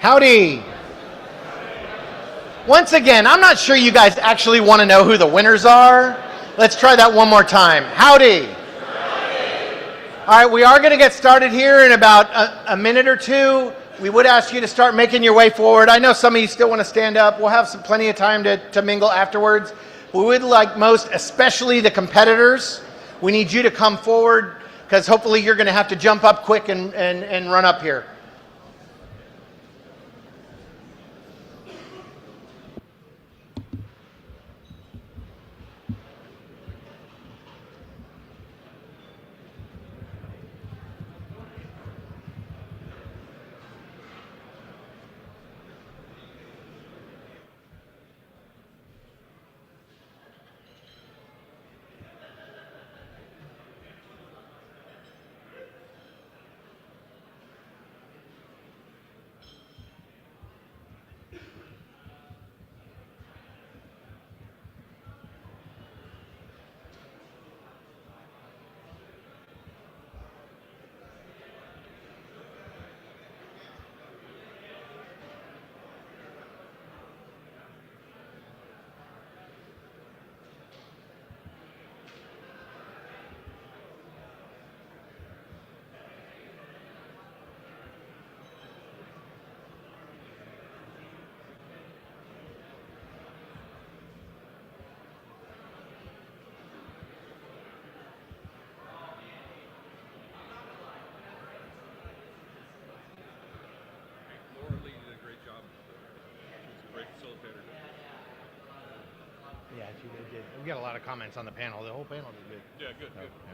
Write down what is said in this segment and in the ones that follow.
Howdy. Once again, I'm not sure you guys actually want to know who the winners are. Let's try that one more time. Howdy. All right, we are going to get started here in about a minute or two. We would ask you to start making your way forward. I know some of you still want to stand up. We'll have plenty of time to mingle afterwards. We would like most, especially the competitors, we need you to come forward because hopefully you're going to have to jump up quick and run up here. Yeah, she did. We got a lot of comments on the panel. The whole panel did good. Yeah, good, good. Yeah.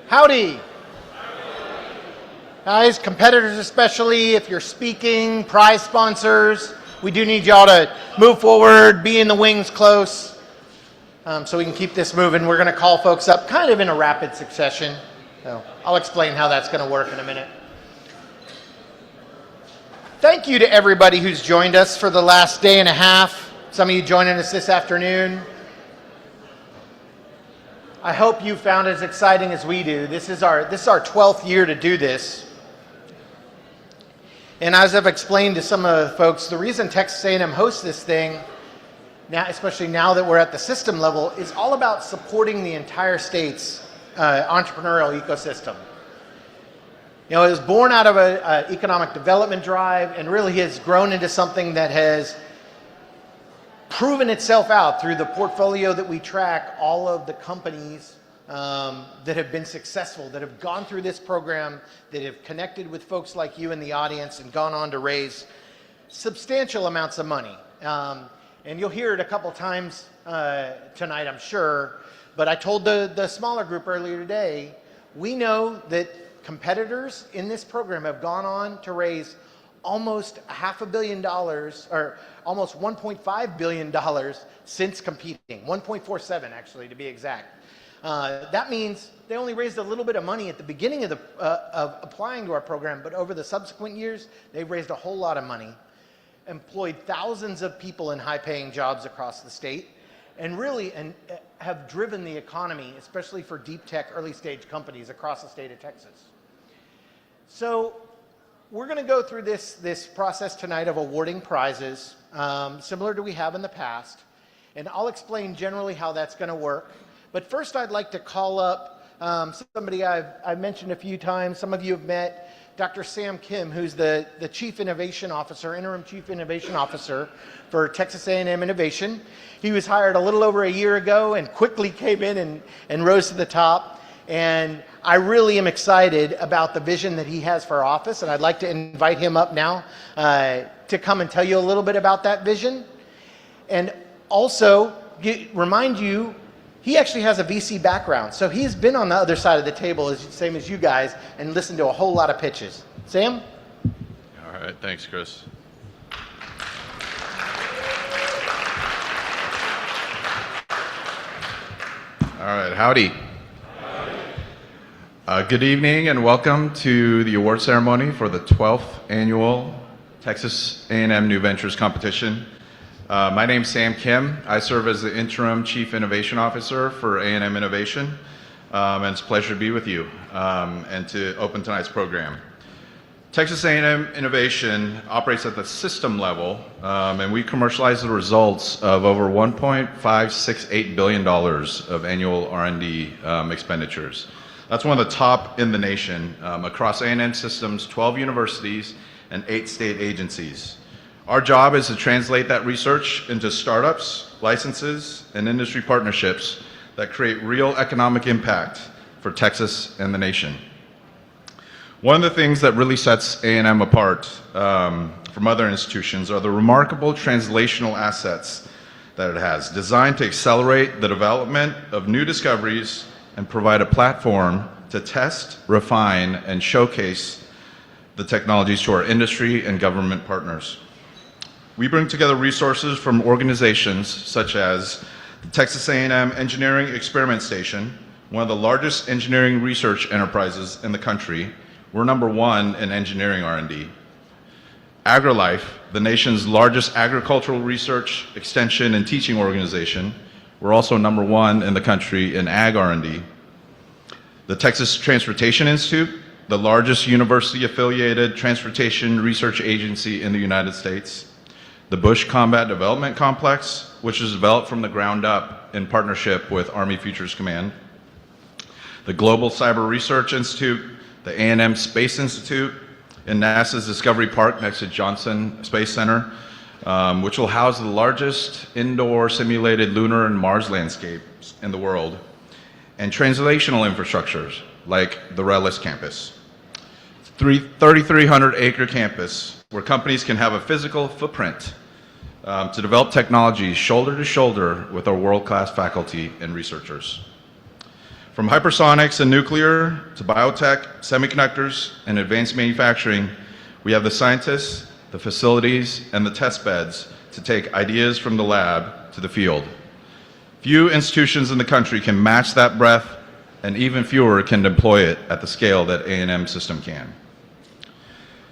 Howdy. Guys, competitors especially, if you're speaking, prize sponsors, we do need y'all to move forward, be in the wings close, so we can keep this moving. We're going to call folks up kind of in a rapid succession. So I'll explain how that's going to work in a minute. Thank you to everybody who's joined us for the last day and a half. Some of you joining us this afternoon. I hope you found it as exciting as we do. This is our 12th year to do this. And as I've explained to some of the folks, the reason Texas A&M hosts this thing, now, especially now that we're at the system level, is all about supporting the entire state's entrepreneurial ecosystem. You know, it was born out of an economic development drive and really has grown into something that has proven itself out through the portfolio that we track, all of the companies that have been successful, that have gone through this program, that have connected with folks like you in the audience and gone on to raise substantial amounts of money. And you'll hear it a couple times tonight, I'm sure, but I told the smaller group earlier today, we know that competitors in this program have gone on to raise almost $500 million, or almost $1.5 billion since competing, 1.47 actually to be exact. That means they only raised a little bit of money at the beginning of applying to our program, but over the subsequent years, they've raised a whole lot of money, employed thousands of people in high-paying jobs across the state, and really have driven the economy, especially for deep tech early-stage companies across the state of Texas. So we're going to go through this process tonight of awarding prizes, similar to we have in the past, and I'll explain generally how that's going to work. But first, I'd like to call up somebody I've mentioned a few times. Some of you have met Dr. Sam Kim, who's the Chief Innovation Officer, Interim Chief Innovation Officer for Texas A&M Innovation. He was hired a little over a year ago and quickly came in and rose to the top. And I really am excited about the vision that he has for our office, and I'd like to invite him up now to come and tell you a little bit about that vision. And also remind you, he actually has a VC background, so he's been on the other side of the table, same as you guys, and listened to a whole lot of pitches. Sam? All right, thanks, Chris. All right, howdy. Good evening and welcome to the award ceremony for the 12th annual Texas A&M New Ventures Competition. My name's Sam Kim. I serve as the Interim Chief Innovation Officer for A&M Innovation, and it's a pleasure to be with you and to open tonight's program. Texas A&M Innovation operates at the system level, and we commercialize the results of over $1.568 billion of annual R&D expenditures. That's one of the top in the nation across A&M systems, 12 universities, and 8 state agencies. Our job is to translate that research into startups, licenses, and industry partnerships that create real economic impact for Texas and the nation. One of the things that really sets A&M apart from other institutions are the remarkable translational assets that it has, designed to accelerate the development of new discoveries and provide a platform to test, refine, and showcase the technologies to our industry and government partners. We bring together resources from organizations such as the Texas A&M Engineering Experiment Station, one of the largest engineering research enterprises in the country. We're #1 in engineering R&D. AgriLife, the nation's largest agricultural research, extension, and teaching organization. We're also #1 in the country in ag R&D. The Texas Transportation Institute, the largest university-affiliated transportation research agency in the United States. The Bush Combat Development Complex, which was developed from the ground up in partnership with Army Futures Command. The Global Cyber Research Institute, the A&M Space Institute, and NASA's Discovery Park next to Johnson Space Center, which will house the largest indoor simulated lunar and Mars landscapes in the world. And translational infrastructures like the RELIS campus. 3,300-acre campus where companies can have a physical footprint to develop technologies shoulder to shoulder with our world-class faculty and researchers. From hypersonics and nuclear to biotech, semiconductors, and advanced manufacturing, we have the scientists, the facilities, and the test beds to take ideas from the lab to the field. Few institutions in the country can match that breadth, and even fewer can deploy it at the scale that A&M system can.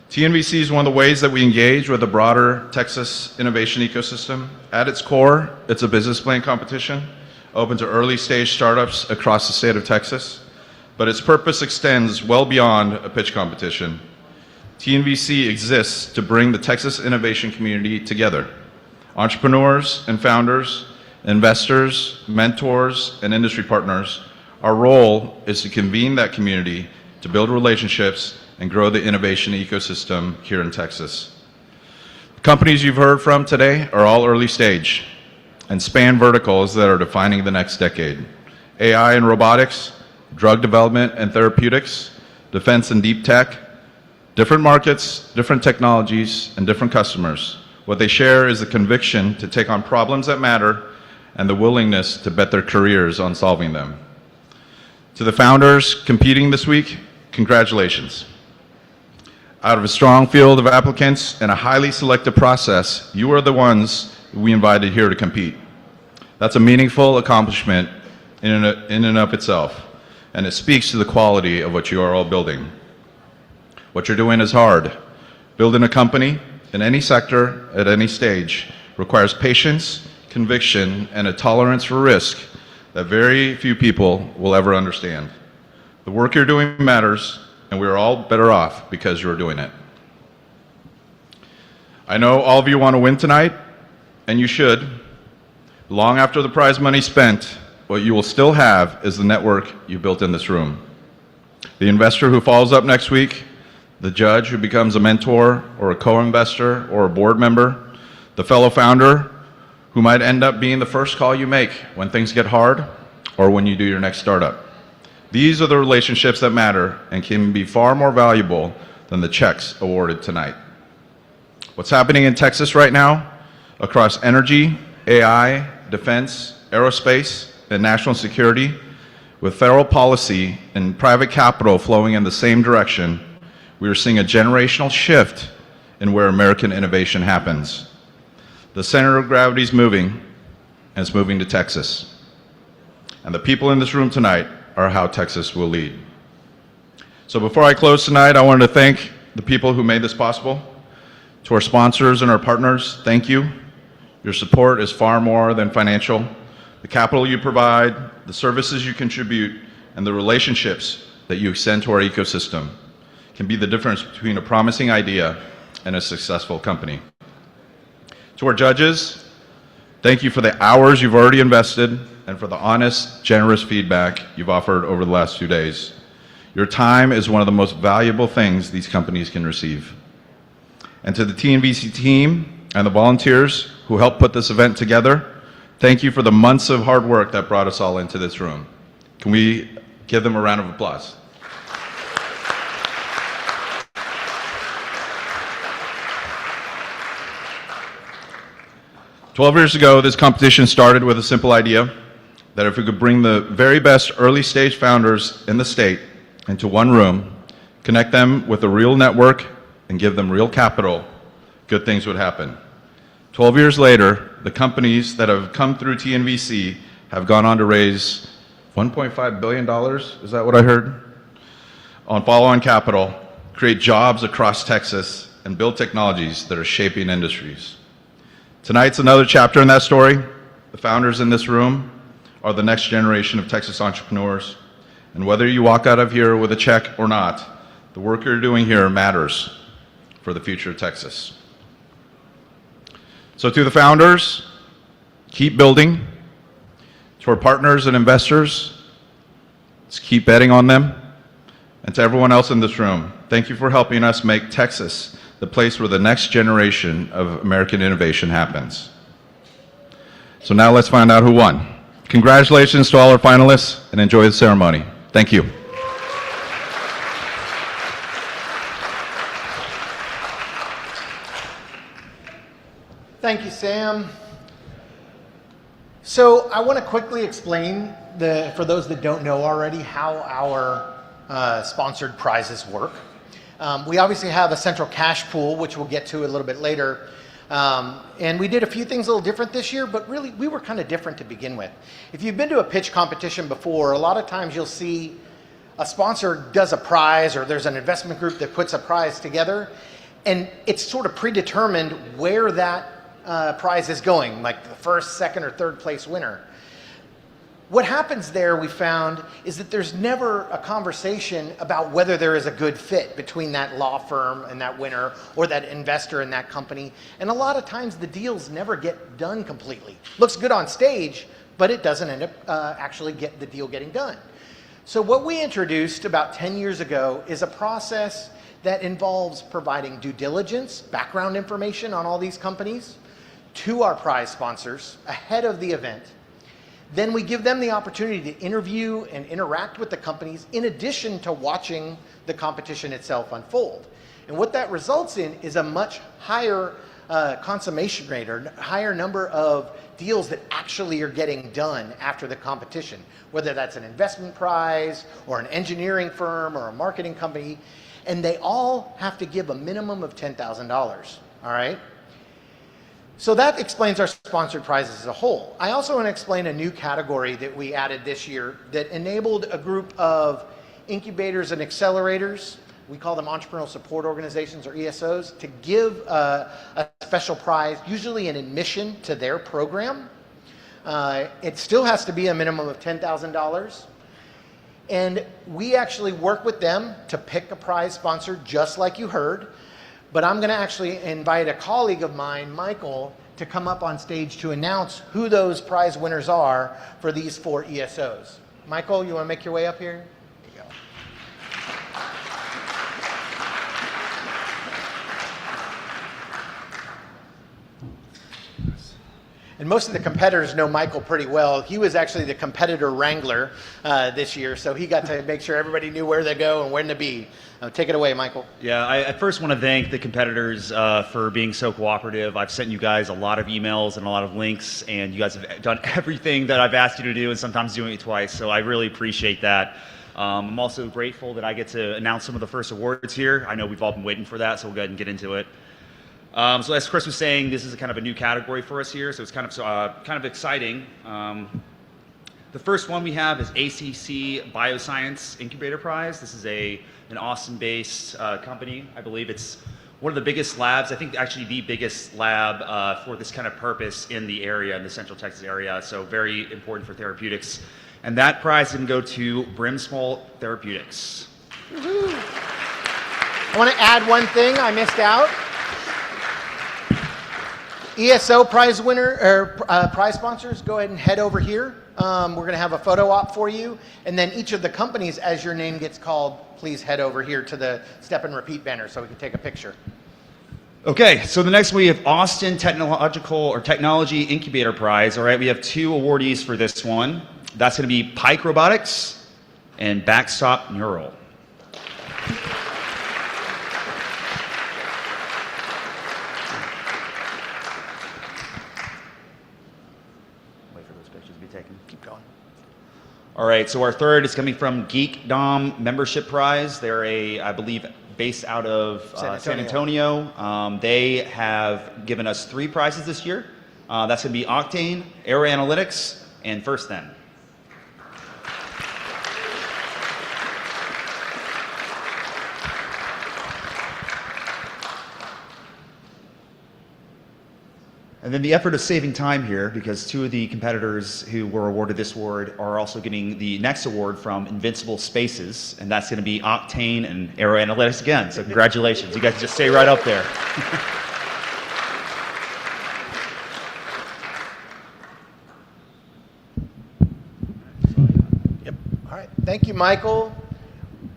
TNVC is one of the ways that we engage with the broader Texas innovation ecosystem. At its core, it's a business plan competition open to early stage startups across the state of Texas, but its purpose extends well beyond a pitch competition. TNVC exists to bring the Texas innovation community together. Entrepreneurs and founders, investors, mentors, and industry partners. Our role is to convene that community to build relationships and grow the innovation ecosystem here in Texas. The companies you've heard from today are all early stage and span verticals that are defining the next decade. AI and robotics, drug development and therapeutics, defense and deep tech, different markets, different technologies, and different customers. What they share is the conviction to take on problems that matter and the willingness to bet their careers on solving them. To the founders competing this week, congratulations. Out of a strong field of applicants and a highly selective process, you are the ones we invited here to compete. That's a meaningful accomplishment, in and of itself, and it speaks to the quality of what you are all building. What you're doing is hard. Building a company in any sector at any stage requires patience, conviction, and a tolerance for risk that very few people will ever understand. The work you're doing matters, and we are all better off because you're doing it. I know all of you want to win tonight, and you should. Long after the prize money spent, what you will still have is the network you built in this room. The investor who follows up next week, the judge who becomes a mentor or a co-investor or a board member, the fellow founder who might end up being the first call you make when things get hard or when you do your next startup. These are the relationships that matter and can be far more valuable than the checks awarded tonight. What's happening in Texas right now across energy, AI, defense, aerospace, and national security, with federal policy and private capital flowing in the same direction, we are seeing a generational shift in where American innovation happens. The center of gravity is moving, and it's moving to Texas. And the people in this room tonight are how Texas will lead. So before I close tonight, I wanted to thank the people who made this possible. To our sponsors and our partners, thank you. Your support is far more than financial. The capital you provide, the services you contribute, and the relationships that you extend to our ecosystem can be the difference between a promising idea and a successful company. To our judges, thank you for the hours you've already invested and for the honest, generous feedback you've offered over the last 2 days. Your time is one of the most valuable things these companies can receive. And to the TNVC team and the volunteers who helped put this event together, thank you for the months of hard work that brought us all into this room. Can we give them a round of applause? 12 years ago, this competition started with a simple idea that if we could bring the very best early stage founders in the state into one room, connect them with a real network, and give them real capital, good things would happen. 12 years later, the companies that have come through TNVC have gone on to raise $1.5 billion, is that what I heard? On follow-on capital, create jobs across Texas, and build technologies that are shaping industries. Tonight's another chapter in that story. The founders in this room are the next generation of Texas entrepreneurs. And whether you walk out of here with a check or not, the work you're doing here matters for the future of Texas. So to the founders, keep building. To our partners and investors, let's keep betting on them. And to everyone else in this room, thank you for helping us make Texas the place where the next generation of American innovation happens. So now let's find out who won. Congratulations to all our finalists, and enjoy the ceremony. Thank you. Thank you, Sam. So I want to quickly explain, for those that don't know already, how our sponsored prizes work. We obviously have a central cash pool, which we'll get to a little bit later. And we did a few things a little different this year, but really we were kind of different to begin with. If you've been to a pitch competition before, a lot of times you'll see a sponsor does a prize, or there's an investment group that puts a prize together, and it's sort of predetermined where that prize is going, like the first, second, or third place winner. What happens there, we found, is that there's never a conversation about whether there is a good fit between that law firm and that winner, or that investor and that company. And a lot of times the deals never get done completely. Looks good on stage, but it doesn't end up actually get the deal getting done. So what we introduced about 10 years ago is a process that involves providing due diligence, background information on all these companies to our prize sponsors ahead of the event. Then we give them the opportunity to interview and interact with the companies in addition to watching the competition itself unfold. And what that results in is a much higher consummation rate, or higher number of deals that actually are getting done after the competition, whether that's an investment prize or an engineering firm or a marketing company. And they all have to give a minimum of $10,000, all right? So that explains our sponsored prizes as a whole. I also want to explain a new category that we added this year that enabled a group of incubators and accelerators, we call them entrepreneurial support organizations or ESOs, to give a special prize, usually an admission to their program. It still has to be a minimum of $10,000. And we actually work with them to pick a prize sponsor, just like you heard. But I'm going to actually invite a colleague of mine, Michael, to come up on stage to announce who those prize winners are for these 4 ESOs. Michael, you want to make your way up here? There you go. And most of the competitors know Michael pretty well. He was actually the competitor wrangler this year, so he got to make sure everybody knew where to go and when to be. Take it away, Michael. Yeah, I first want to thank the competitors for being so cooperative. I've sent you guys a lot of emails and a lot of links, and you guys have done everything that I've asked you to do, and sometimes doing it twice, so I really appreciate that. I'm also grateful that I get to announce some of the first awards here. I know we've all been waiting for that, so we'll go ahead and get into it. So as Chris was saying, this is a kind of a new category for us here, so it's kind of exciting. The first one we have is ACC Bioscience Incubator Prize. This is an Austin-based company. I believe it's one of the biggest labs, I think actually the biggest lab for this kind of purpose in the area, in the Central Texas area, so very important for therapeutics. And that prize can go to Brimsmall Therapeutics. Woo-hoo. I want to add one thing I missed out. ESO prize winner or prize sponsors, go ahead and head over here. We're going to have a photo op for you, and then each of the companies, as your name gets called, please head over here to the step and repeat banner so we can take a picture. Okay, so the next we have Austin Technology Incubator Prize. All right, we have 2 awardees for this one. That's going to be Pike Robotics and Backstop Neural. Keep going. All right, so our third is coming from Geekdom Membership Prize. They're I believe, based out of San Antonio. They have given us 3 prizes this year. That's going to be Octane, Aero Analytics, and First Then. And then the effort of saving time here, because 2 of the competitors who were awarded this award are also getting the next award from Invincible Spaces, and that's going to be Octane and Aero Analytics again. So congratulations. You guys just stay right up there. Yep. All right. Thank you, Michael.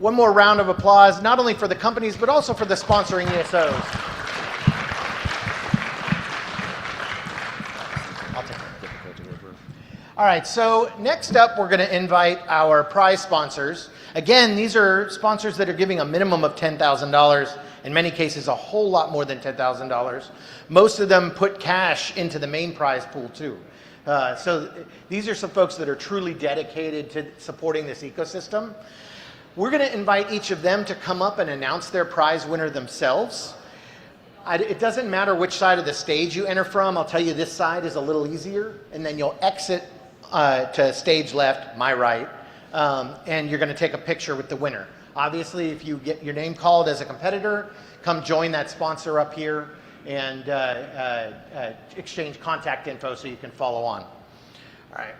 One more round of applause, not only for the companies, but also for the sponsoring ESOs. All right, so next up, we're going to invite our prize sponsors. Again, these are sponsors that are giving a minimum of $10,000, in many cases a whole lot more than $10,000. Most of them put cash into the main prize pool too. So these are some folks that are truly dedicated to supporting this ecosystem. We're going to invite each of them to come up and announce their prize winner themselves. It doesn't matter which side of the stage you enter from. I'll tell you this side is a little easier, and then you'll exit to stage left, my right, and you're going to take a picture with the winner. Obviously, if you get your name called as a competitor, come join that sponsor up here and exchange contact info so you can follow on. All right.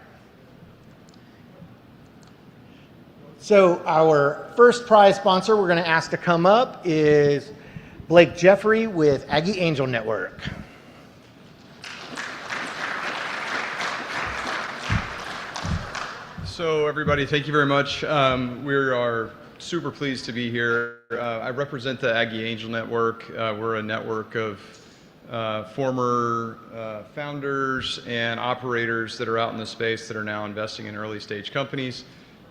So our first prize sponsor we're going to ask to come up is Blake Jeffrey with Aggie Angel Network. So everybody, thank you very much. We are super pleased to be here. I represent the Aggie Angel Network. We're a network of former founders and operators that are out in the space that are now investing in early stage companies.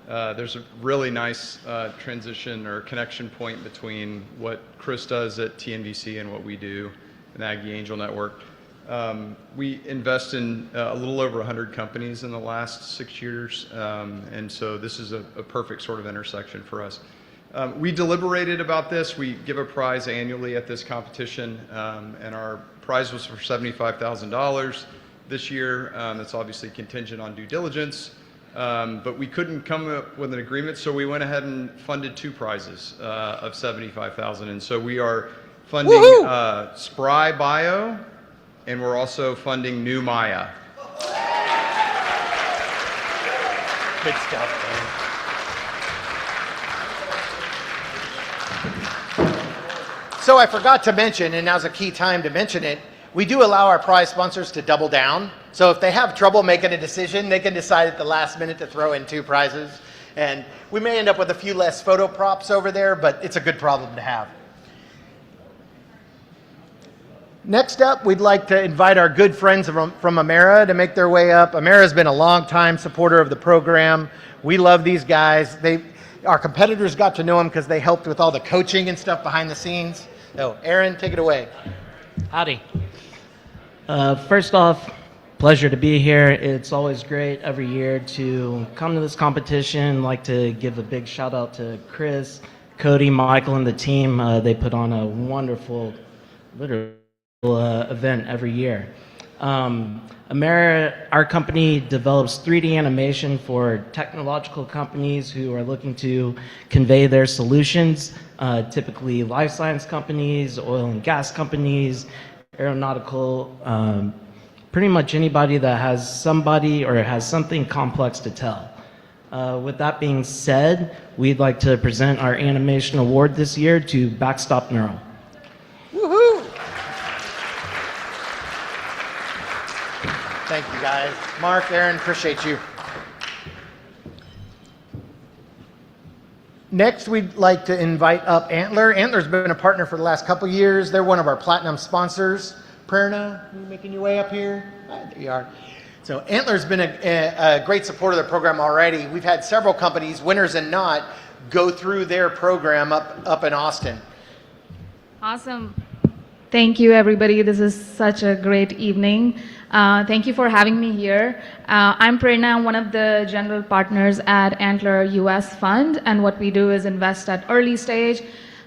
There's a really nice transition or connection point between what Chris does at TNVC and what we do in the Aggie Angel Network. We invest in a little over 100 companies in the last 6 years, and so this is a perfect sort of intersection for us. We deliberated about this. We give a prize annually at this competition, and our prize was for $75,000 this year. That's obviously contingent on due diligence. But we couldn't come up with an agreement, so we went ahead and funded 2 prizes of $75,000. And so we are funding Spry Bio, and we're also funding New Maya. Good stuff, man. So I forgot to mention, and now's a key time to mention it, we do allow our prize sponsors to double down. So if they have trouble making a decision, they can decide at the last minute to throw in 2 prizes. And we may end up with a few less photo props over there, but it's a good problem to have. Next up, we'd like to invite our good friends from Amera to make their way up. Amera's been a long-time supporter of the program. We love these guys. Our competitors got to know them because they helped with all the coaching and stuff behind the scenes. So, Aaron, take it away. Howdy. First off, pleasure to be here. It's always great every year to come to this competition. I'd like to give a big shout out to Chris, Cody, Michael, and the team. They put on a wonderful, literally, event every year. Amera, our company develops 3D animation for technological companies who are looking to convey their solutions, typically life science companies, oil and gas companies, aeronautical, pretty much anybody that has somebody or has something complex to tell. With that being said, we'd like to present our animation award this year to Backstop Neural. Woohoo! Thank you, guys. Mark, Aaron, appreciate you. Next, we'd like to invite up Antler. Antler's been a partner for the last couple years. They're one of our platinum sponsors. Prerna, you making your way up here? There you are. So Antler's been a great supporter of the program already. We've had several companies, winners and not, go through their program up in Austin. Awesome. Thank you, everybody. This is such a great evening. Thank you for having me here. I'm Prerna, one of the general partners at Antler US Fund, and what we do is invest at early stage.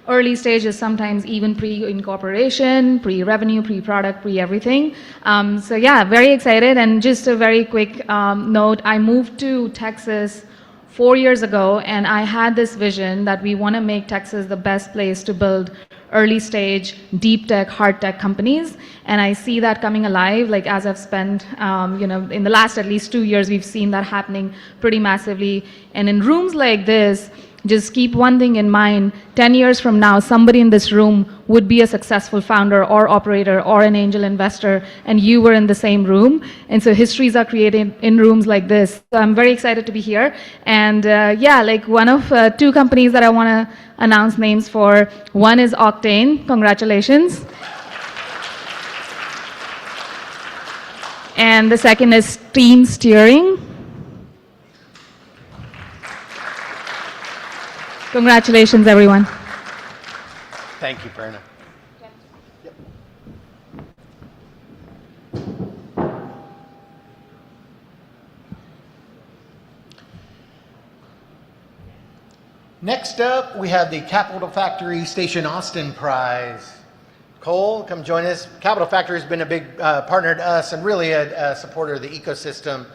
Early stage is sometimes even pre-incorporation, pre-revenue, pre-product, pre-everything. So yeah, very excited. And just a very quick note, I moved to Texas 4 years ago, and I had this vision that we want to make Texas the best place to build early stage, deep tech, hard tech companies. And I see that coming alive, like as I've spent, in the last at least 2 years, we've seen that happening pretty massively. And in rooms like this, just keep one thing in mind, 10 years from now, somebody in this room would be a successful founder or operator or an angel investor, and you were in the same room. And so histories are created in rooms like this. So I'm very excited to be here. And one of 2 companies that I want to announce names for. One is Octane, congratulations. And the second is Team Steering. Congratulations, everyone. Thank you, Prerna. Yep. Next up, we have the Capital Factory Station Austin Prize. Cole, come join us. Capital Factory has been a big partner to us and really a supporter of the ecosystem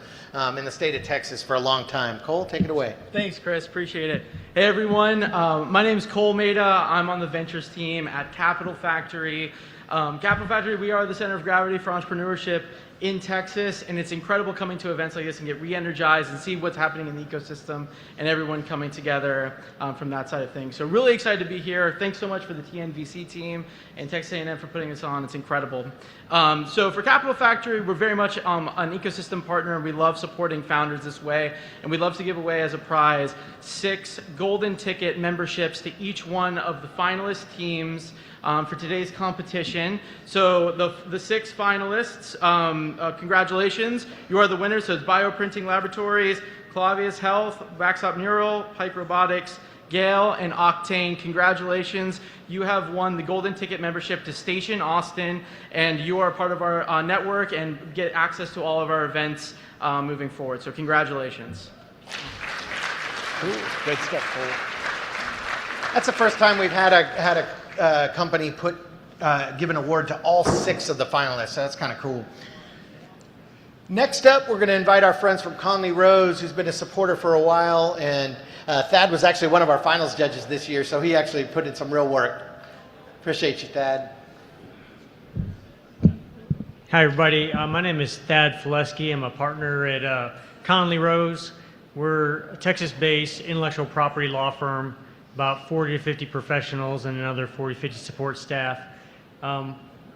in the state of Texas for a long time. Cole, take it away. Thanks, Chris. Appreciate it. Hey, everyone. My name is Cole Maida. I'm on the ventures team at Capital Factory. Capital Factory, we are the center of gravity for entrepreneurship in Texas, and it's incredible coming to events like this and get re-energized and see what's happening in the ecosystem and everyone coming together from that side of things. So really excited to be here. Thanks so much for the TNVC team and Texas A&M for putting this on. It's incredible. So for Capital Factory, we're very much an ecosystem partner, and we love supporting founders this way. And we'd love to give away as a prize 6 golden ticket memberships to each one of the finalist teams for today's competition. So the 6 finalists, congratulations. You are the winners. So it's Bioprinting Laboratories, Clavius Health, Backstop Neural, Pike Robotics, Gale, and Octane. Congratulations. You have won the golden ticket membership to Station Austin, and you are part of our network and get access to all of our events moving forward. So congratulations. Cool. Good stuff, Cole. That's the first time we've had a company put give an award to all 6 of the finalists. So that's kind of cool. Next up, we're going to invite our friends from Conley Rose, who's been a supporter for a while, and Thad was actually one of our finals judges this year, so he actually put in some real work. Appreciate you, Thad. Hi, everybody. My name is Thad Fileski. I'm a partner at Conley Rose. We're a Texas-based intellectual property law firm, about 40 to 50 professionals and another 40, 50 support staff.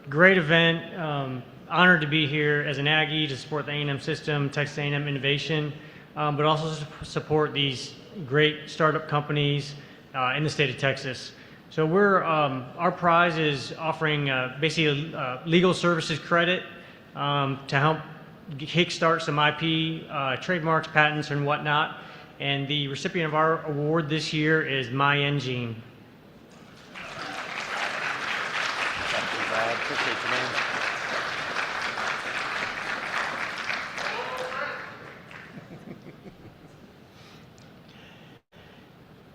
Great event. Honored to be here as an Aggie to support the A&M system, Texas A&M innovation, but also support these great startup companies in the state of Texas. So our prize is offering basically legal services credit to help kickstart some IP, trademarks, patents, and whatnot. And the recipient of our award this year is MyEngine. Thank you, Brad. Appreciate you, man.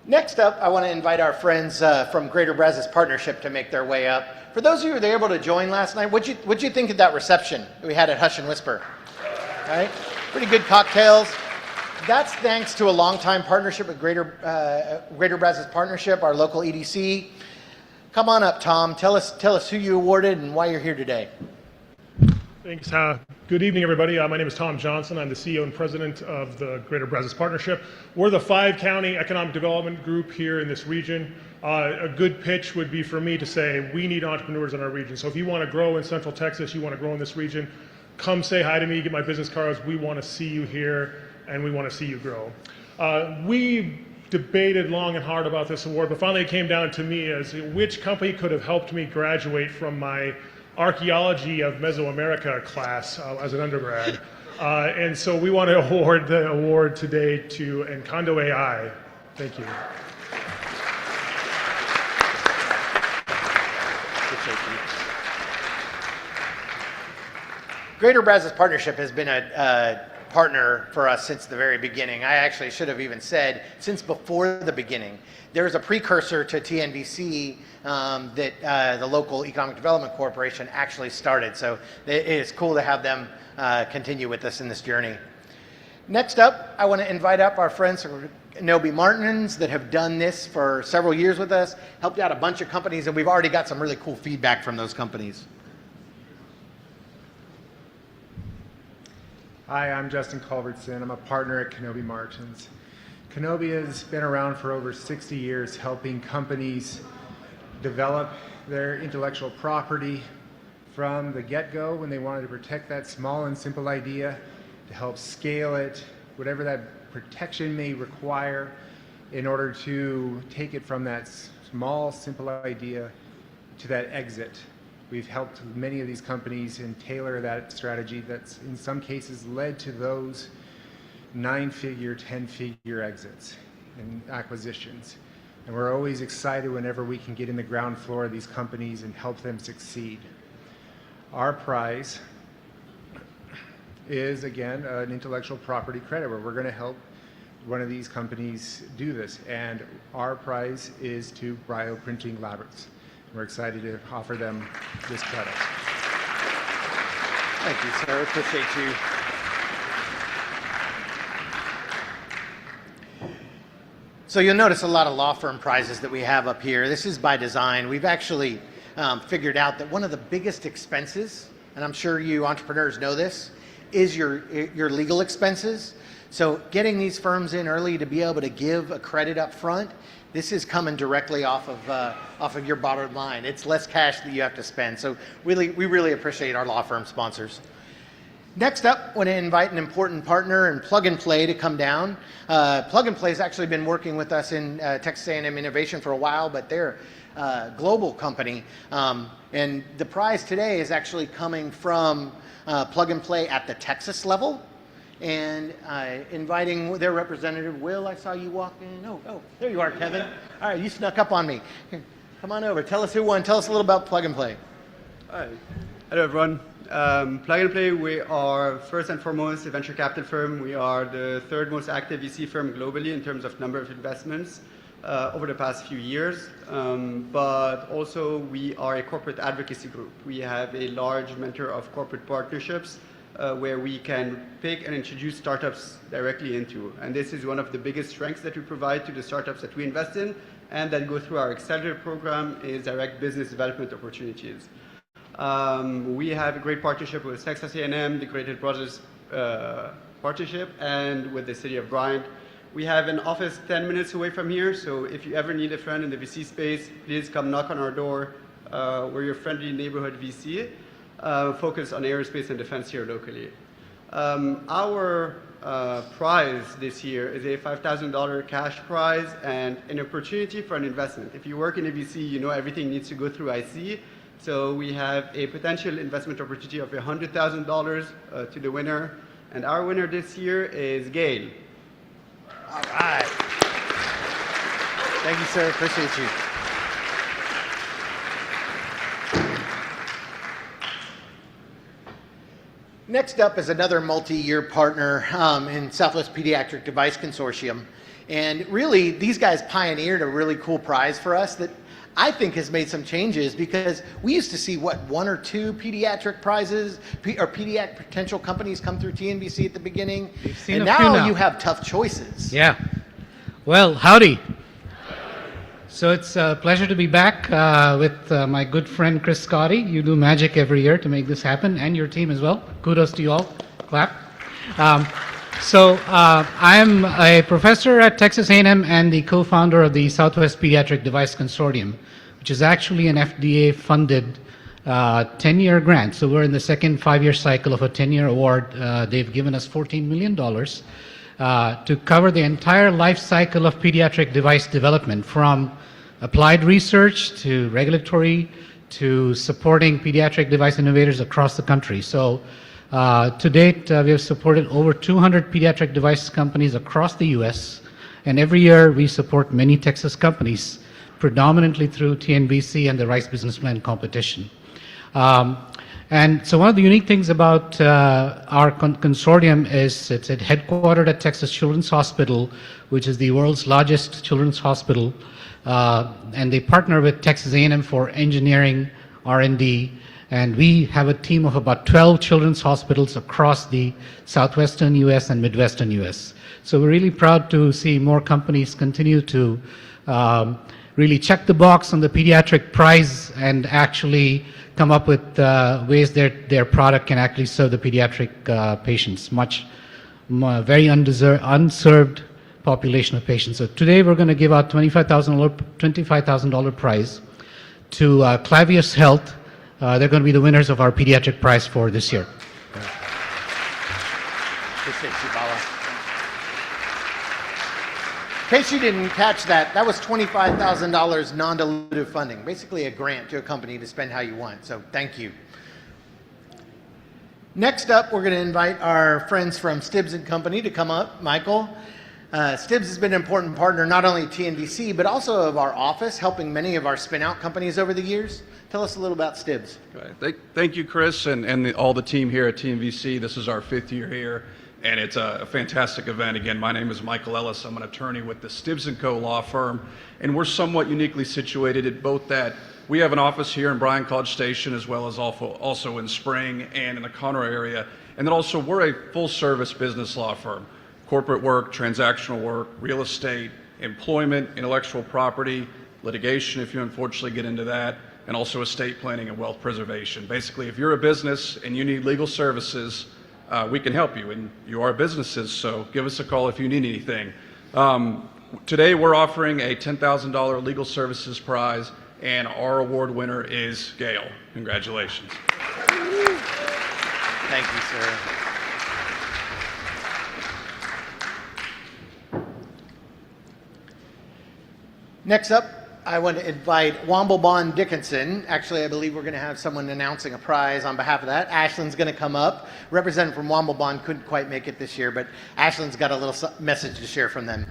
Next up, I want to invite our friends from Greater Brazos Partnership to make their way up. For those of you who were able to join last night, what'd you think of that reception that we had at Hush and Whisper? Right? Pretty good cocktails. That's thanks to a longtime partnership with Greater Brazos Partnership, our local EDC. Come on up, Tom. Tell us who you awarded and why you're here today. Thanks. Good evening, everybody. My name is Tom Johnson. I'm the CEO and president of the Greater Brazos Partnership. We're the 5-county economic development group here in this region. A good pitch would be for me to say, we need entrepreneurs in our region. So if you want to grow in Central Texas, you want to grow in this region, come say hi to me, get my business cards. We want to see you here, and we want to see you grow. We debated long and hard about this award, but finally it came down to me as which company could have helped me graduate from my archaeology of Mesoamerica class as an undergrad. And so we want to award the award today to Encanto AI. Thank you. Greater Brazos Partnership has been a partner for us since the very beginning. I actually should have even said since before the beginning. There was a precursor to TNVC that the local Economic Development Corporation actually started. So it is cool to have them continue with us in this journey. Next up, I want to invite up our friends from Kenobi Martins that have done this for several years with us, helped out a bunch of companies, and we've already got some really cool feedback from those companies. Hi, I'm Justin Culbertson. I'm a partner at Kenobi Martins. Kenobi has been around for over 60 years helping companies develop their intellectual property from the get-go when they wanted to protect that small and simple idea to help scale it, whatever that protection may require in order to take it from that small, simple idea to that exit. We've helped many of these companies and tailor that strategy that's in some cases led to those 9-figure, 10-figure exits and acquisitions. And we're always excited whenever we can get in the ground floor of these companies and help them succeed. Our prize is, again, an intellectual property credit where we're going to help one of these companies do this. And our prize is to Bioprinting Labs. We're excited to offer them this credit. Thank you, sir. Appreciate you. So you'll notice a lot of law firm prizes that we have up here. This is by design. We've actually figured out that one of the biggest expenses, and I'm sure you entrepreneurs know this, is your legal expenses. So getting these firms in early to be able to give a credit up front, this is coming directly off of your bottom line. It's less cash that you have to spend. So we really appreciate our law firm sponsors. Next up, I want to invite an important partner in Plug and Play to come down. Plug and Play has actually been working with us in Texas A&M Innovation for a while, but they're a global company. And the prize today is actually coming from Plug and Play at the Texas level. And inviting their representative, Will, I saw you walk in. Oh, there you are, Kevin. All right, you snuck up on me. Here, come on over. Tell us who won. Tell us a little about Plug and Play. Hi. Hello, everyone. Plug and Play, we are first and foremost a venture capital firm. We are the 3rd most active VC firm globally in terms of number of investments. over the past few years, but also we are a corporate advocacy group. We have a large mentor of corporate partnerships where we can pick and introduce startups directly into. And this is one of the biggest strengths that we provide to the startups that we invest in and that go through our accelerator program is direct business development opportunities. We have a great partnership with Texas A&M, the Greater Brothers Partnership, and with the City of Bryant. We have an office 10 minutes away from here, so if you ever need a friend in the VC space, please come knock on our door. We're your friendly neighborhood VC, focused on aerospace and defense here locally. Our prize this year is a $5,000 cash prize and an opportunity for an investment. If you work in a VC, you know everything needs to go through IC. So we have a potential investment opportunity of $100,000 to the winner. And our winner this year is Gail. All right. Thank you, sir. Appreciate you. Next up is another multi-year partner in Southwest Pediatric Device Consortium. And really, these guys pioneered a really cool prize for us that I think has made some changes, because we used to see, what, 1 or 2 pediatric prizes or pediatric potential companies come through TNVC at the beginning. And now you have tough choices. Yeah. Well, howdy. So it's a pleasure to be back with my good friend Chris Scotti. You do magic every year to make this happen, and your team as well. Kudos to you all. Clap. I am a professor at Texas A&M and the co-founder of the Southwest Pediatric Device Consortium, which is actually an FDA-funded 10-year grant. So we're in the second 5-year cycle of a 10-year award. They've given us $14 million to cover the entire life cycle of pediatric device development, from applied research to regulatory to supporting pediatric device innovators across the country. So to date, we have supported over 200 pediatric device companies across the U.S., and every year we support many Texas companies, predominantly through TNVC and the Rice Business Plan competition. And so one of the unique things about our consortium is it's headquartered at Texas Children's Hospital, which is the world's largest children's hospital, and they partner with Texas A&M for engineering, R&D, and we have a team of about 12 children's hospitals across the southwestern U.S. and midwestern U.S. So we're really proud to see more companies continue to really check the box on the pediatric prize and actually come up with ways their product can actually serve the pediatric patients, very unserved population of patients. So today we're going to give out $25,000 prize to Clavius Health. They're going to be the winners of our pediatric prize for this year. Appreciate you, Bala. In case you didn't catch that, that was $25,000 non-dilutive funding, basically a grant to a company to spend how you want. So thank you. Next up, we're going to invite our friends from Stibbs & Company to come up. Michael. Stibbs has been an important partner not only at TNVC, but also of our office, helping many of our spin-out companies over the years. Tell us a little about Stibbs. Okay. Thank you, Chris, and all the team here at TNVC. This is our 5th year here, and it's a fantastic event. Again, my name is Michael Ellis. I'm an attorney with the Stibbs & Co. law firm, and we're somewhat uniquely situated at both that we have an office here in Bryan College Station, as well as also in Spring and in the Conroe area, and then also we're a full-service business law firm. Corporate work, transactional work, real estate, employment, intellectual property, litigation if you unfortunately get into that, and also estate planning and wealth preservation. Basically, if you're a business and you need legal services, we can help you, and you are businesses, so give us a call if you need anything. Today we're offering a $10,000 legal services prize, and our award winner is Gail. Congratulations. Thank you, sir. Next up, I want to invite Womblebon Dickinson. Actually, I believe we're going to have someone announcing a prize on behalf of that. Ashlyn's going to come up. Representative from Womblebon couldn't quite make it this year, but Ashlyn's got a little message to share from them.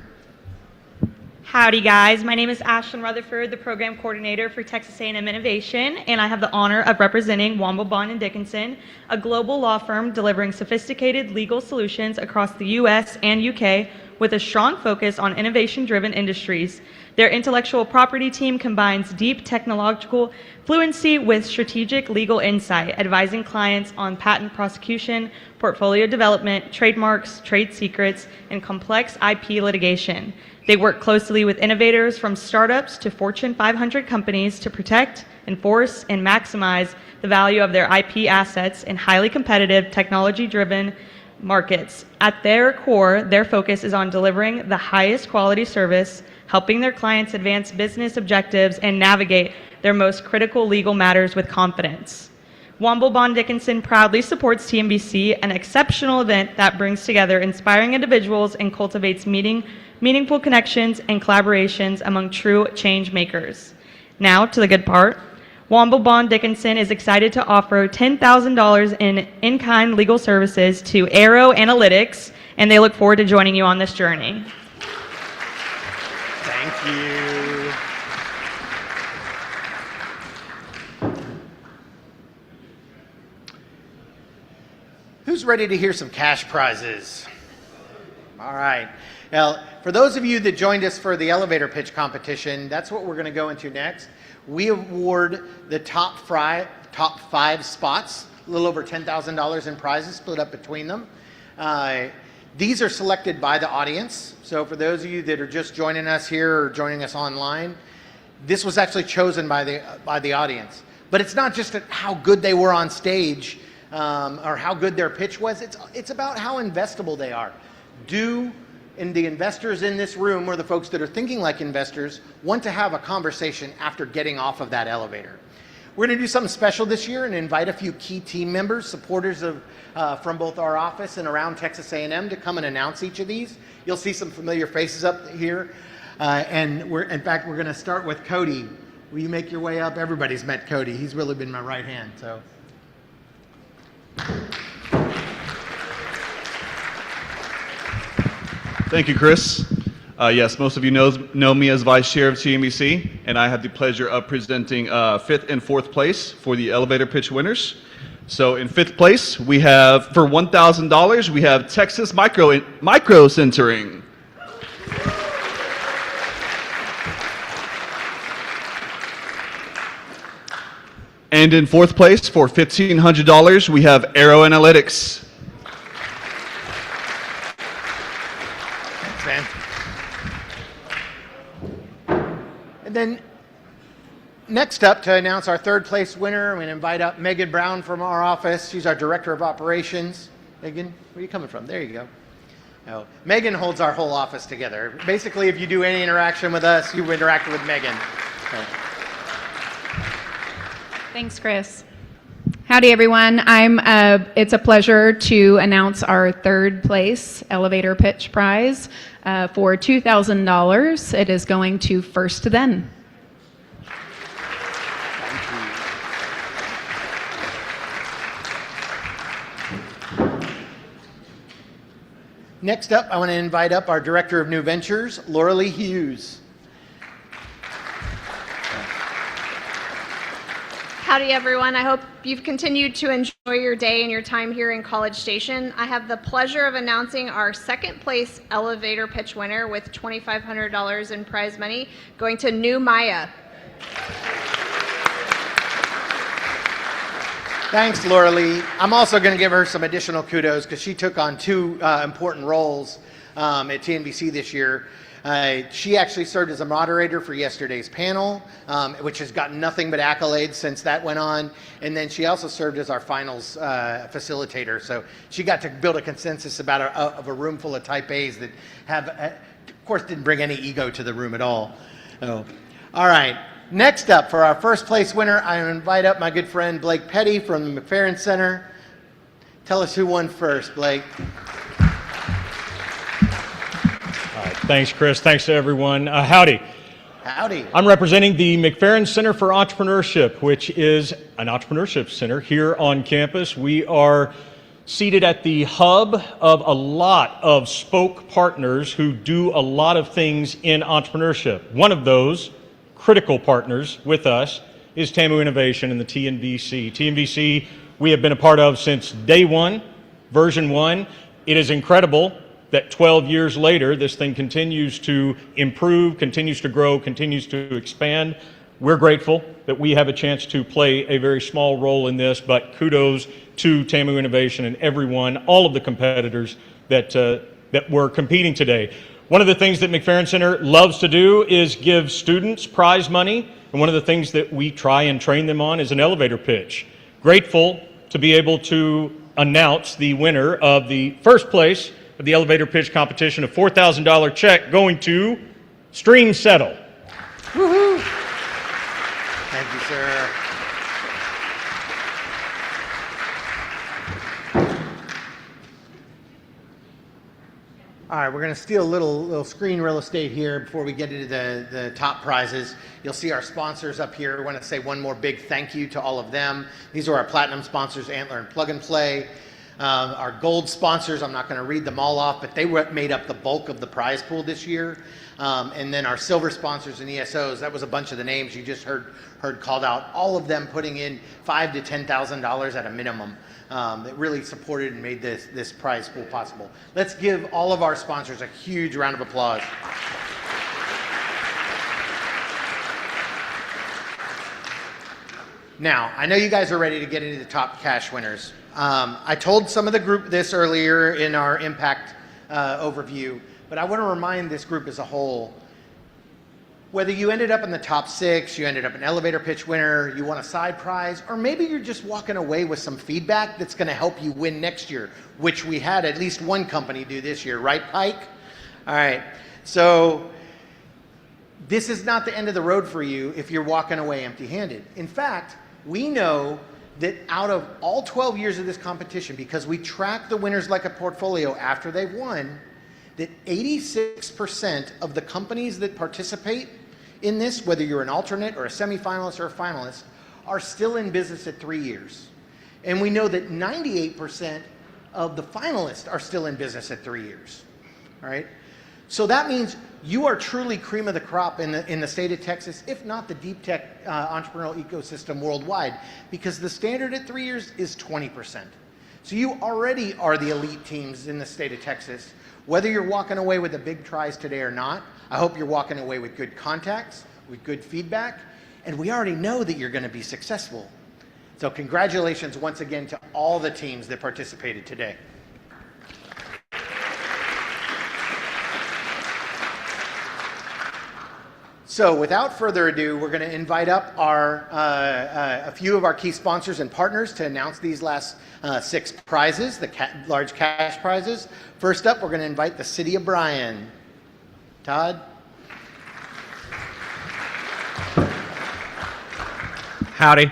Howdy, guys. My name is Ashlyn Rutherford, the program coordinator for Texas A&M Innovation, and I have the honor of representing Womblebon & Dickinson, a global law firm delivering sophisticated legal solutions across the U.S. and U.K. with a strong focus on innovation-driven industries. Their intellectual property team combines deep technological fluency with strategic legal insight, advising clients on patent prosecution, portfolio development, trademarks, trade secrets, and complex IP litigation. They work closely with innovators from startups to Fortune 500 companies to protect, enforce, and maximize the value of their IP assets in highly competitive, technology-driven markets. At their core, their focus is on delivering the highest quality service, helping their clients advance business objectives, and navigate their most critical legal matters with confidence. Womble Bond Dickinson proudly supports TNVC, an exceptional event that brings together inspiring individuals and cultivates meaningful connections and collaborations among true change makers. Now to the good part. Womble Bond Dickinson is excited to offer $10,000 in-kind legal services to Arrow Analytics, and they look forward to joining you on this journey. Thank you. Who's ready to hear some cash prizes? All right. Now, for those of you that joined us for the elevator pitch competition, that's what we're going to go into next. We award the top five spots, a little over $10,000 in prizes split up between them. These are selected by the audience. So for those of you that are just joining us here or joining us online, this was actually chosen by the audience. But it's not just how good they were on stage or how good their pitch was. It's about how investable they are. And the investors in this room, or the folks that are thinking like investors, want to have a conversation after getting off of that elevator. We're going to do something special this year and invite a few key team members, supporters from both our office and around Texas A&M, to come and announce each of these. You'll see some familiar faces up here. And in fact, we're going to start with Cody. Will you make your way up? Everybody's met Cody. He's really been my right hand. So. Thank you, Chris. Yes, most of you know me as Vice Chair of TNVC, and I have the pleasure of presenting 5th and 4th place for the elevator pitch winners. So in 5th place, we have, for $1,000, we have Texas Micro Centering. And in 4th place, for $1,500, we have Arrow Analytics. And then next up, to announce our 3rd place winner, I'm going to invite up Megan Brown from our office. She's our Director of Operations. Megan, where are you coming from? There you go. Oh, Megan holds our whole office together. Basically, if you do any interaction with us, you interact with Megan. So. Thanks, Chris. Howdy, everyone. It's a pleasure to announce our 3rd place elevator pitch prize for $2,000. It is going to First Then. Next up, I want to invite up our Director of New Ventures, Laura Lee Hughes. Howdy, everyone. I hope you've continued to enjoy your day and your time here in College Station. I have the pleasure of announcing our 2nd place elevator pitch winner with $2,500 in prize money going to New Maya. Thanks, Laura Lee. I'm also going to give her some additional kudos because she took on 2 important roles at TNVC this year. She actually served as a moderator for yesterday's panel, which has gotten nothing but accolades since that went on. And then she also served as our finals facilitator. So she got to build a consensus of a room full of type A's that of course, didn't bring any ego to the room at all. So, all right. Next up, for our 1st place winner, I invite up my good friend Blake Petty from the McFerrin Center. Tell us who won first, Blake. Thanks, Chris. Thanks to everyone. Howdy. Howdy. I'm representing the McFerrin Center for Entrepreneurship, which is an entrepreneurship center here on campus. We are seated at the hub of a lot of spoke partners who do a lot of things in entrepreneurship. One of those critical partners with us is TAMU Innovation and the TNVC. TNVC we have been a part of since day one, version 1. It is incredible that 12 years later, this thing continues to improve, continues to grow, continues to expand. We're grateful that we have a chance to play a very small role in this, but kudos to TAMU Innovation and everyone, all of the competitors that were competing today. One of the things that McFerrin Center loves to do is give students prize money, and one of the things that we try and train them on is an elevator pitch. Grateful to be able to announce the winner of the first place of the elevator pitch competition, a $4,000 check going to Stream Settle. Woohoo! Thank you, sir. All right, we're going to steal a little screen real estate here before we get into the top prizes. You'll see our sponsors up here. We want to say one more big thank you to all of them. These are our platinum sponsors, Antler and Plug and Play. Our gold sponsors, I'm not going to read them all off, but they made up the bulk of the prize pool this year. And then our silver sponsors and ESOs, that was a bunch of the names you just heard called out, all of them putting in $5,000 to $10,000 at a minimum. That really supported and made this prize pool possible. Let's give all of our sponsors a huge round of applause. Now, I know you guys are ready to get into the top cash winners. I told some of the group this earlier in our impact overview, but I want to remind this group as a whole, whether you ended up in the top 6, you ended up an elevator pitch winner, you won a side prize, or maybe you're just walking away with some feedback that's going to help you win next year, which we had at least one company do this year, right, Pike? All right, so this is not the end of the road for you if you're walking away empty-handed. In fact, we know that out of all 12 years of this competition, because we track the winners like a portfolio after they've won, that 86% of the companies that participate in this, whether you're an alternate or a semifinalist or a finalist, are still in business at 3 years. And we know that 98% of the finalists are still in business at 3 years. All right? So that means you are truly cream of the crop in the state of Texas, if not the deep tech entrepreneurial ecosystem worldwide, because the standard at 3 years is 20%. So you already are the elite teams in the state of Texas. Whether you're walking away with a big prize today or not, I hope you're walking away with good contacts, with good feedback, and we already know that you're going to be successful. So congratulations once again to all the teams that participated today. So without further ado, we're going to invite up a few of our key sponsors and partners to announce these last 6 prizes, the large cash prizes. First up, we're going to invite the City of Bryan. Todd? Howdy.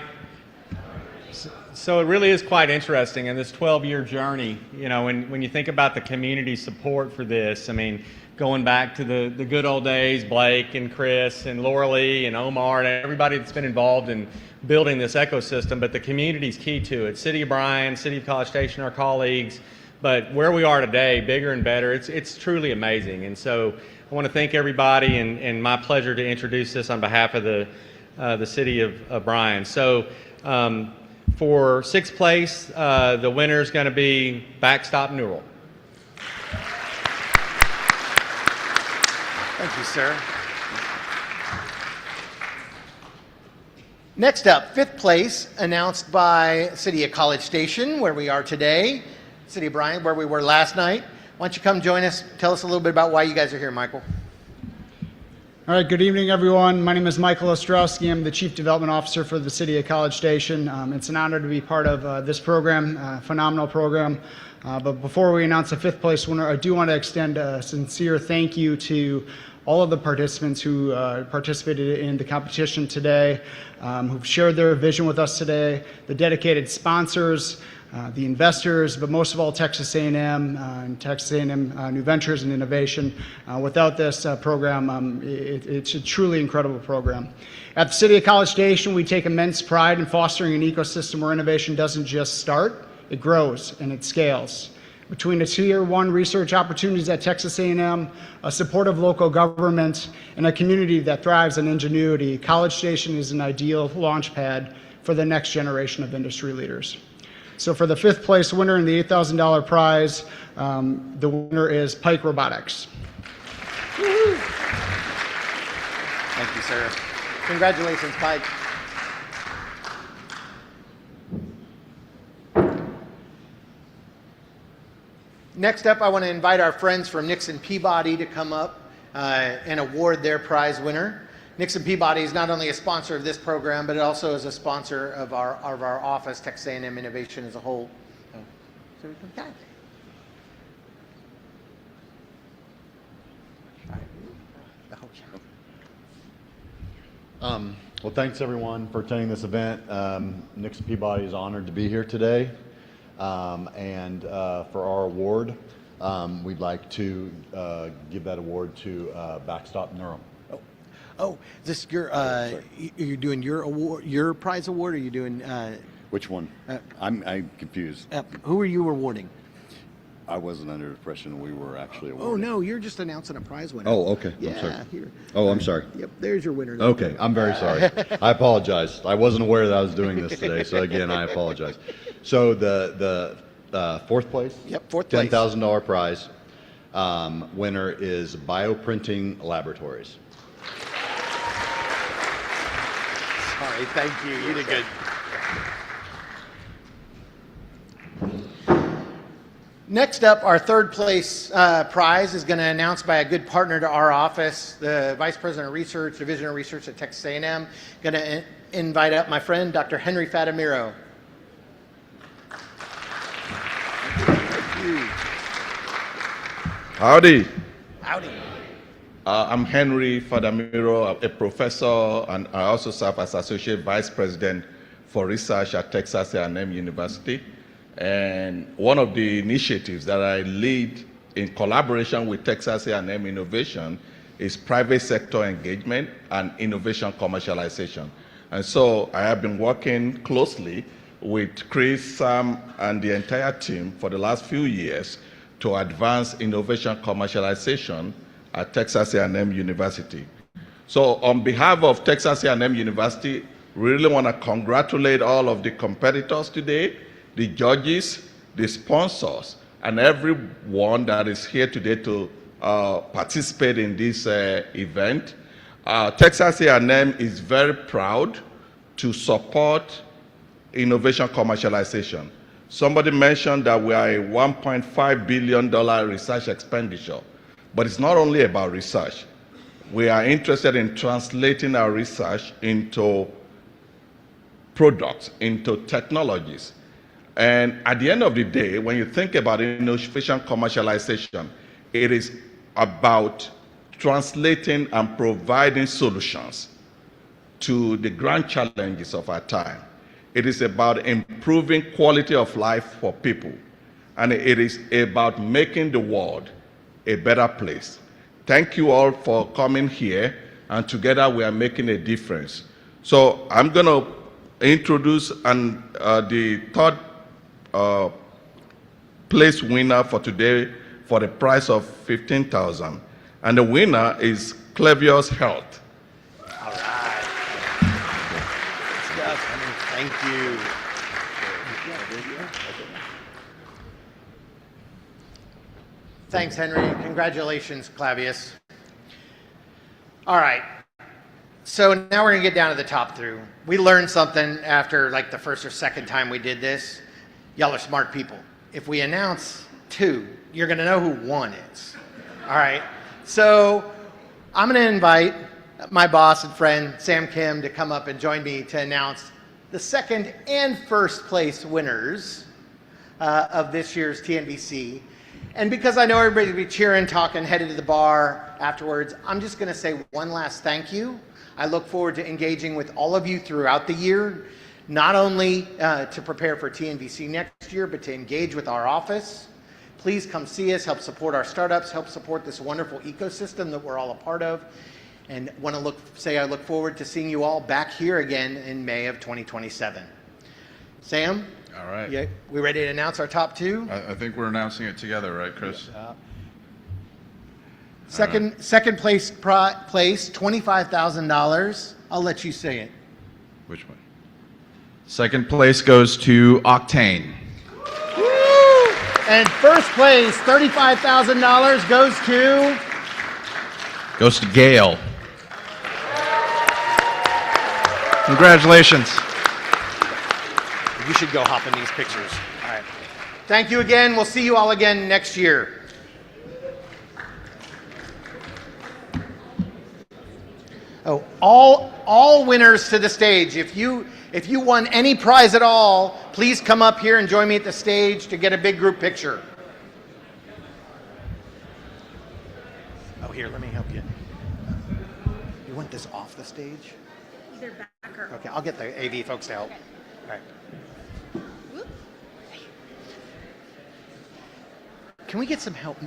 So it really is quite interesting in this 12-year journey. You know, when you think about the community support for this, I mean, going back to the good old days, Blake and Chris and Laura Lee and Omar and everybody that's been involved in building this ecosystem, but the community's key to it. City of Bryan, City of College Station, our colleagues, but where we are today, bigger and better, it's truly amazing. And so I want to thank everybody and my pleasure to introduce this on behalf of the City of Bryan. So for 6th place, the winner is going to be Backstop Newell. Thank you, sir. Next up, 5th place, announced by City of College Station, where we are today. City of Bryan, where we were last night. Why don't you come join us? Tell us a little bit about why you guys are here, Michael. All right, good evening, everyone. My name is Michael Ostrowski. I'm the Chief Development Officer for the City of College Station. It's an honor to be part of this program, phenomenal program. But before we announce the 5th place winner, I do want to extend a sincere thank you to all of the participants who participated in the competition today, who've shared their vision with us today, the dedicated sponsors, the investors, but most of all Texas A&M and Texas A&M New Ventures and Innovation. Without this program, it's a truly incredible program. At the City of College Station, we take immense pride in fostering an ecosystem where innovation doesn't just start, it grows and it scales. Between the Tier 1 research opportunities at Texas A&M, a supportive local government, and a community that thrives on ingenuity, College Station is an ideal launch pad for the next generation of industry leaders. So for the 5th place winner and the $8,000 prize, the winner is Pike Robotics. Thank you, sir. Congratulations, Pike. Next up, I want to invite our friends from Nixon Peabody to come up and award their prize winner. Nixon Peabody is not only a sponsor of this program, but it also is a sponsor of our office, Texas A&M Innovation as a whole. So we come back. Well, thanks everyone for attending this event. Nixon Peabody is honored to be here today. And for our award, we'd like to give that award to Backstop Neural. Oh, is this your, you're doing your award, your prize award, or are you doing? Which one? I'm confused. Who are you awarding? I wasn't under the impression we were actually awarding. Oh, no, you're just announcing a prize winner. Oh, okay. Yeah, I'm sorry. here. Oh, I'm sorry. Yep, there's your winner. Okay, I'm very sorry. I apologize. I wasn't aware that I was doing this today, so again, I apologize. So the 4th place? Yep, 4th place. $10,000 prize. Winner is Bioprinting Laboratories. Sorry, thank you. You did good. Next up, our 3rd place prize is going to announce by a good partner to our office, the Vice President of Research, Division of Research at Texas A&M. Going to invite up my friend, Dr. Henry Fatamiro. Howdy. Howdy. I'm Henry Fatamiro, a professor, and I also serve as Associate Vice President for Research at Texas A&M University. And one of the initiatives that I lead in collaboration with Texas A&M Innovation is private sector engagement and innovation commercialization. And so I have been working closely with Chris, Sam, and the entire team for the last few years to advance innovation commercialization at Texas A&M University. So on behalf of Texas A&M University, we really want to congratulate all of the competitors today, the judges, the sponsors, and everyone that is here today to participate in this event. Texas A&M is very proud to support innovation commercialization. Somebody mentioned that we are a $1.5 billion research expenditure, but it's not only about research. We are interested in translating our research into products, into technologies. And at the end of the day, when you think about innovation commercialization, it is about translating and providing solutions to the grand challenges of our time. It is about improving quality of life for people. And it is about making the world a better place. Thank you all for coming here, and together we are making a difference. So I'm going to introduce the 3rd place winner for today for the price of $15,000. And the winner is Clevius Health. All right. Thank you. Thanks, Henry. Congratulations, Clavius. All right. So now we're going to get down to the top through. We learned something after like the 1st or 2nd time we did this. Y'all are smart people. If we announce 2, you're going to know who 1 is. All right. So I'm going to invite my boss and friend, Sam Kim, to come up and join me to announce the 2nd and 1st place winners of this year's TNVC. And because I know everybody will be cheering, talking, headed to the bar afterwards, I'm just going to say one last thank you. I look forward to engaging with all of you throughout the year, not only to prepare for TNVC next year, but to engage with our office. Please come see us, help support our startups, help support this wonderful ecosystem that we're all a part of. And want to say I look forward to seeing you all back here again in May of 2027. Sam? All right. Yeah, we ready to announce our top 2? I think we're announcing it together, right, Chris? Second place, $25,000. I'll let you say it. Which one? 2nd place goes to Octane. And first place, $35,000 Goes to Gail. Congratulations. You should go hop in these pictures. All right. Thank you again. We'll see you all again next year. Oh, all winners to the stage. If you won any prize at all, please come up here and join me at the stage to get a big group picture. Oh, here, let me help you. You want this off the stage? Either back or Okay, I'll get the AV folks to help. Okay. All right. Can we get some help